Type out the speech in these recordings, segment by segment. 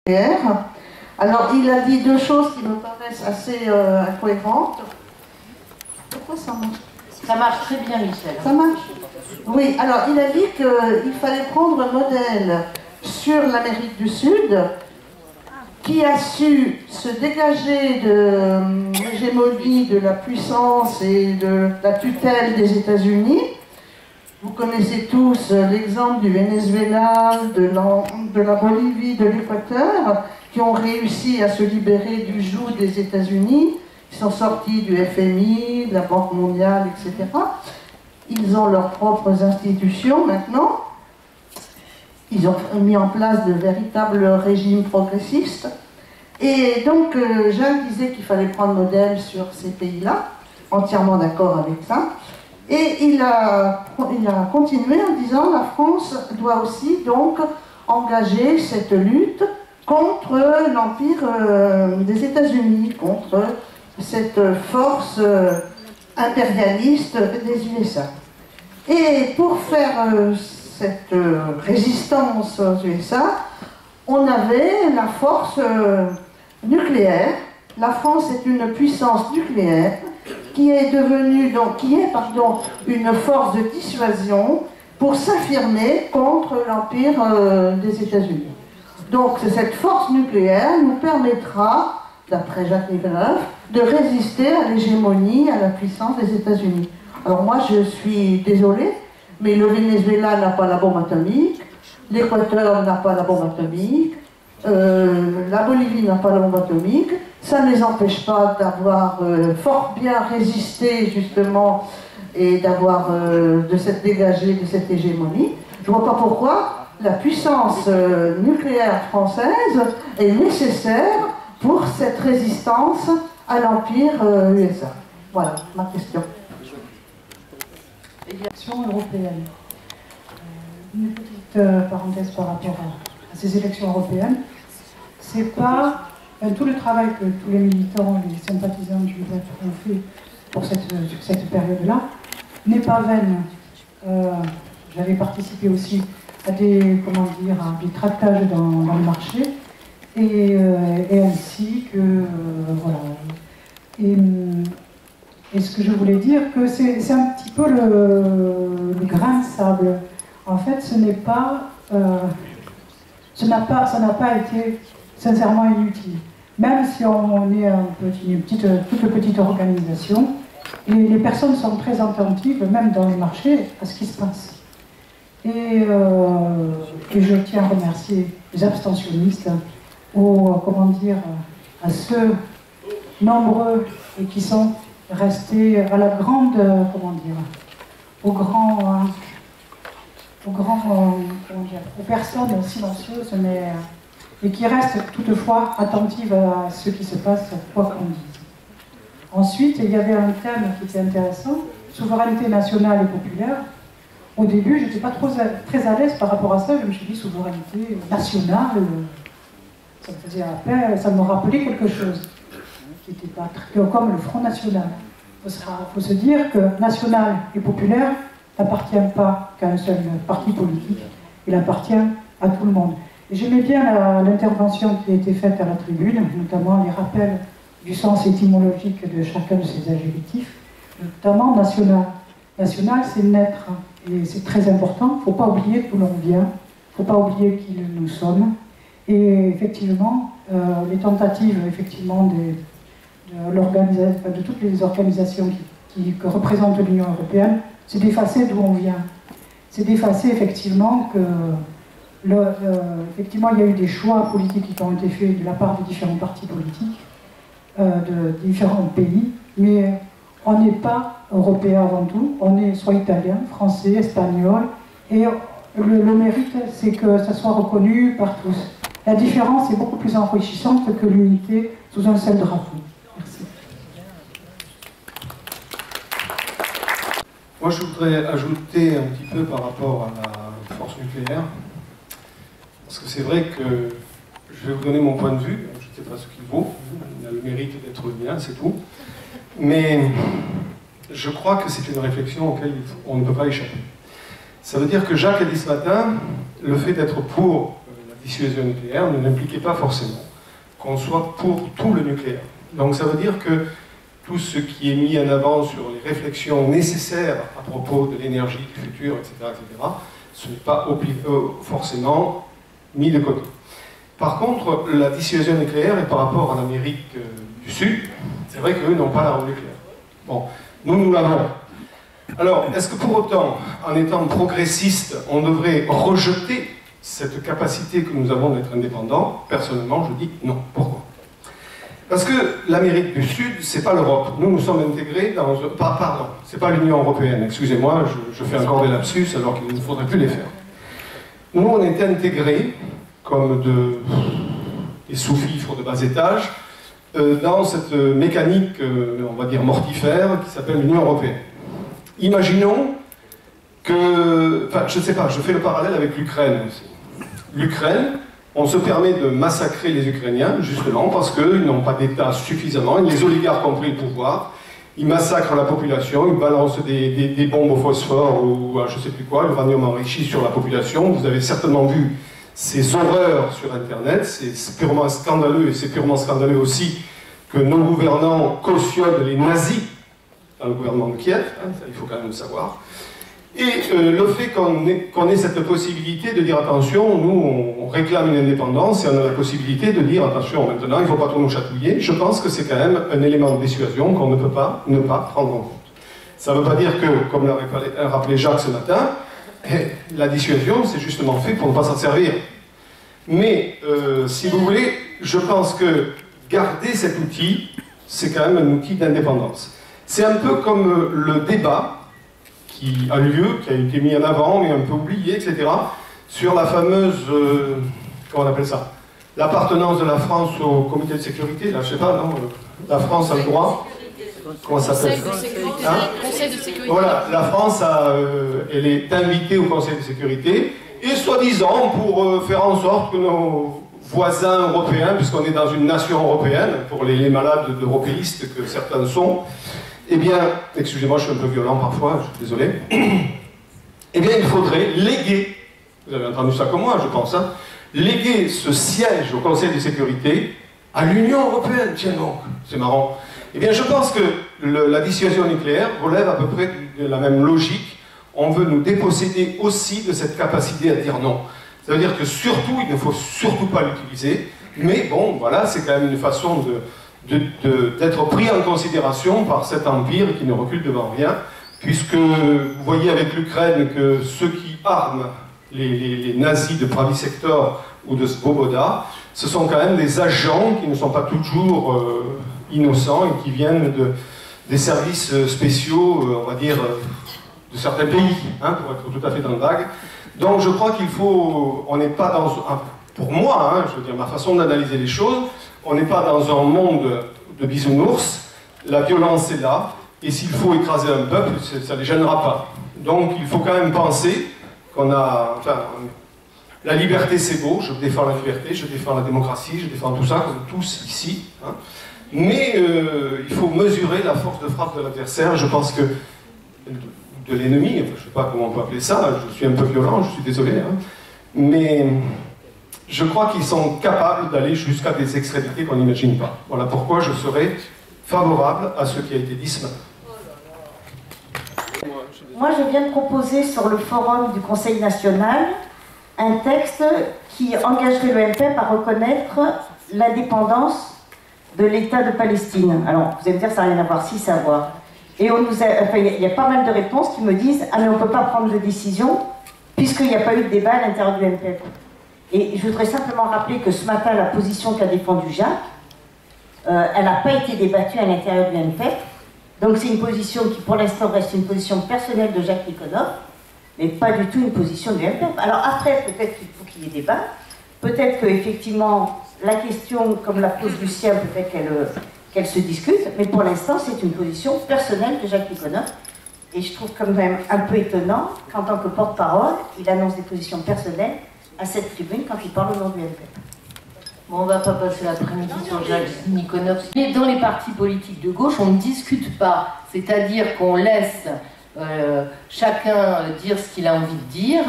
nucléaire. Alors, il a dit deux choses qui me paraissent assez incohérentes. Pourquoi ça marche? Ça marche très bien, Michel. Ça marche? Oui, alors il a dit qu'il fallait prendre un modèle sur l'Amérique du Sud qui a su se dégager de l'hégémonie, de la puissance et de la tutelle des États-Unis. Vous connaissez tous l'exemple du Venezuela, de la Bolivie, de l'Équateur, qui ont réussi à se libérer du joug des États-Unis, qui sont sortis du FMI, de la Banque mondiale, etc. Ils ont leurs propres institutions maintenant. Ils ont mis en place de véritables régimes progressistes. Et donc, Jacques disait qu'il fallait prendre modèle sur ces pays-là, entièrement d'accord avec ça. Et il a continué en disant la France doit aussi donc engager cette lutte contre l'empire des États-Unis, contre cette force impérialiste des USA. Et pour faire cette résistance aux USA, on avait la force nucléaire. La France est une puissance nucléaire qui est devenue, une force de dissuasion pour s'affirmer contre l'empire des États-Unis. Donc cette force nucléaire nous permettra, d'après Jacques Negrelf, de résister à l'hégémonie, à la puissance des États-Unis. Alors moi je suis désolée, mais le Venezuela n'a pas la bombe atomique, l'Équateur n'a pas la bombe atomique, la Bolivie n'a pas la bombe atomique. Ça ne les empêche pas d'avoir fort bien résisté justement et de s'être dégagé de cette hégémonie. Je ne vois pas pourquoi la puissance nucléaire française est nécessaire pour cette résistance à l'empire USA. Voilà ma question. Élections européennes. Une petite parenthèse par rapport à ces élections européennes. C'est pas tout le travail que tous les militants, les sympathisants du UDF ont fait pour cette période-là n'est pas vaine. J'avais participé aussi à des tractages dans le marché et ainsi que voilà. Et ce que je voulais dire, que c'est un petit peu le grain de sable. En fait, ça n'a pas été sincèrement inutile. Même si on est une toute petite organisation, et les personnes sont très attentives, même dans le marché, à ce qui se passe. Et je tiens à remercier les abstentionnistes, à ceux nombreux et qui sont restés à la grande, aux personnes silencieuses, et qui restent toutefois attentives à ce qui se passe, quoi qu'on dise. Ensuite, il y avait un thème qui était intéressant, souveraineté nationale et populaire. Au début, je n'étais pas très à l'aise par rapport à ça, je me suis dit souveraineté nationale, ça me faisait appel, ça me rappelait quelque chose, qui n'était pas comme le Front National. Il faut se dire que national et populaire n'appartient pas qu'à un seul parti politique, il appartient à tout le monde. Et j'aimais bien l'intervention qui a été faite à la tribune, notamment les rappels du sens étymologique de chacun de ces adjectifs, notamment national. National, c'est naître, et c'est très important. Il ne faut pas oublier d'où l'on vient, il ne faut pas oublier qui nous sommes. Et effectivement, les tentatives de toutes les organisations que représente l'Union européenne, c'est d'effacer d'où on vient. C'est d'effacer effectivement que effectivement, il y a eu des choix politiques qui ont été faits de la part des différents partis politiques de différents pays, mais on n'est pas européen avant tout, on est soit italien, français, espagnol, et le mérite, c'est que ça soit reconnu par tous. La différence est beaucoup plus enrichissante que l'unité sous un seul drapeau. Merci. Moi, je voudrais ajouter un petit peu par rapport à la force nucléaire. Parce que c'est vrai que je vais vous donner mon point de vue, je ne sais pas ce qu'il vaut, il a le mérite d'être le mien, c'est tout. Mais je crois que c'est une réflexion auquel on ne peut pas échapper. Ça veut dire que Jacques a dit ce matin, le fait d'être pour la dissuasion nucléaire n'impliquait pas forcément qu'on soit pour tout le nucléaire. Donc ça veut dire que tout ce qui est mis en avant sur les réflexions nécessaires à propos de l'énergie du futur, etc., ce n'est pas forcément mis de côté. Par contre, la dissuasion nucléaire est par rapport à l'Amérique du Sud, c'est vrai qu'eux n'ont pas l'arme nucléaire. Bon, nous l'avons. Alors, est-ce que pour autant, en étant progressiste, on devrait rejeter cette capacité que nous avons d'être indépendants? Personnellement, je dis non. Pourquoi? Parce que l'Amérique du Sud, c'est pas l'Europe. Nous sommes intégrés dans... Pardon, c'est pas l'Union européenne. Excusez-moi, je fais encore des lapsus alors qu'il ne faudrait plus les faire. Nous, on est intégrés comme des sous-fifres de bas étage dans cette mécanique, on va dire mortifère, qui s'appelle l'Union européenne. Imaginons que... Enfin, je ne sais pas, je fais le parallèle avec l'Ukraine aussi. L'Ukraine, on se permet de massacrer les Ukrainiens, justement, parce qu'ils n'ont pas d'État suffisamment, les oligarques ont pris le pouvoir, ils massacrent la population, ils balancent des bombes au phosphore ou je ne sais plus quoi, l'uranium enrichi sur la population. Vous avez certainement vu ces horreurs sur Internet, c'est purement scandaleux, et c'est purement scandaleux aussi que nos gouvernants cautionnent les nazis dans le gouvernement de Kiev, hein, ça, il faut quand même le savoir. Et le fait qu'on ait cette possibilité de dire attention, nous on réclame une indépendance et on a la possibilité de dire attention maintenant, il ne faut pas trop nous chatouiller, je pense que c'est quand même un élément de dissuasion qu'on ne peut pas ne pas prendre en compte. Ça ne veut pas dire que, comme l'a rappelé Jacques ce matin, la dissuasion c'est justement fait pour ne pas s'en servir. Mais si vous voulez, je pense que garder cet outil, c'est quand même un outil d'indépendance. C'est un peu comme le débat qui a lieu, qui a été mis en avant, mais un peu oublié, etc., sur la fameuse, comment on appelle ça, l'appartenance de la France au comité de sécurité, là, je sais pas, non, la France a le droit, comment ça s'appelle? Conseil de sécurité. Voilà, la France, elle est invitée au Conseil de sécurité, et soi-disant pour faire en sorte que nos voisins européens, puisqu'on est dans une nation européenne, pour les malades d'européistes que certains sont, eh bien, excusez-moi, je suis un peu violent parfois, je suis désolé, eh bien, il faudrait léguer, vous avez entendu ça comme moi, je pense, hein, léguer ce siège au Conseil de sécurité à l'Union européenne. Tiens donc, c'est marrant. Eh bien, je pense que la dissuasion nucléaire relève à peu près de la même logique. On veut nous déposséder aussi de cette capacité à dire non. Ça veut dire que surtout, il ne faut surtout pas l'utiliser, mais bon, voilà, c'est quand même une façon d'être pris en considération par cet empire qui ne recule devant rien, puisque vous voyez avec l'Ukraine que ceux qui arment les nazis de Pravi Sector ou de Svoboda, ce sont quand même des agents qui ne sont pas toujours innocents et qui viennent des services spéciaux, on va dire, de certains pays, hein, pour être tout à fait dans le vague. Donc je crois qu'il faut, on n'est pas dans, pour moi, hein, je veux dire, ma façon d'analyser les choses, on n'est pas dans un monde de bisounours, la violence est là, et s'il faut écraser un peuple, ça ne les gênera pas. Donc il faut quand même penser qu'on a... Enfin, la liberté c'est beau, je défends la liberté, je défends la démocratie, je défends tout ça, comme tous ici. Hein. Mais il faut mesurer la force de frappe de l'adversaire, je pense que... de l'ennemi, enfin, je ne sais pas comment on peut appeler ça, je suis un peu violent, je suis désolé, hein. Mais... je crois qu'ils sont capables d'aller jusqu'à des extrémités qu'on n'imagine pas. Voilà pourquoi je serai favorable à ce qui a été dit ce matin. Moi, je viens de proposer sur le forum du Conseil national un texte qui engagerait le MPEP à reconnaître l'indépendance de l'État de Palestine. Alors, vous allez me dire, ça n'a rien à voir, si, ça a à voir. Et on nous a, enfin, il y a pas mal de réponses qui me disent « Ah, mais on ne peut pas prendre de décision puisqu'il n'y a pas eu de débat à l'intérieur du MPEP ». Et je voudrais simplement rappeler que ce matin, la position qu'a défendue Jacques, elle n'a pas été débattue à l'intérieur du MPEP. Donc c'est une position qui, pour l'instant, reste une position personnelle de Jacques Nikonov, mais pas du tout une position du MPEP. Alors après, peut-être qu'il faut qu'il y ait débat. Peut-être qu'effectivement, la question, comme la pose Lucien, peut-être qu'elle se discute. Mais pour l'instant, c'est une position personnelle de Jacques Nikonov. Et je trouve quand même un peu étonnant qu'en tant que porte-parole, il annonce des positions personnelles à cette tribune quand il parle au nom du MPEP. Bon, on ne va pas passer l'après-midi sur Jacques Nikonov. Mais dans les partis politiques de gauche, on ne discute pas. C'est-à-dire qu'on laisse chacun dire ce qu'il a envie de dire.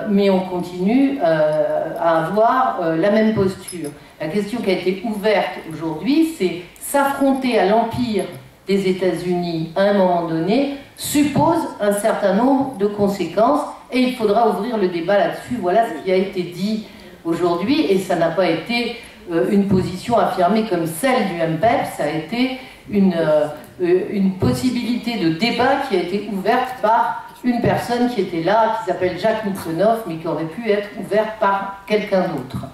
mais on continue à avoir la même posture. La question qui a été ouverte aujourd'hui, c'est s'affronter à l'empire des États-Unis à un moment donné suppose un certain nombre de conséquences et il faudra ouvrir le débat là-dessus. Voilà ce qui a été dit aujourd'hui et ça n'a pas été une position affirmée comme celle du MPEP, ça a été une possibilité de débat qui a été ouverte par une personne qui était là, qui s'appelle Jacques Nikonov, mais qui aurait pu être ouverte par quelqu'un d'autre.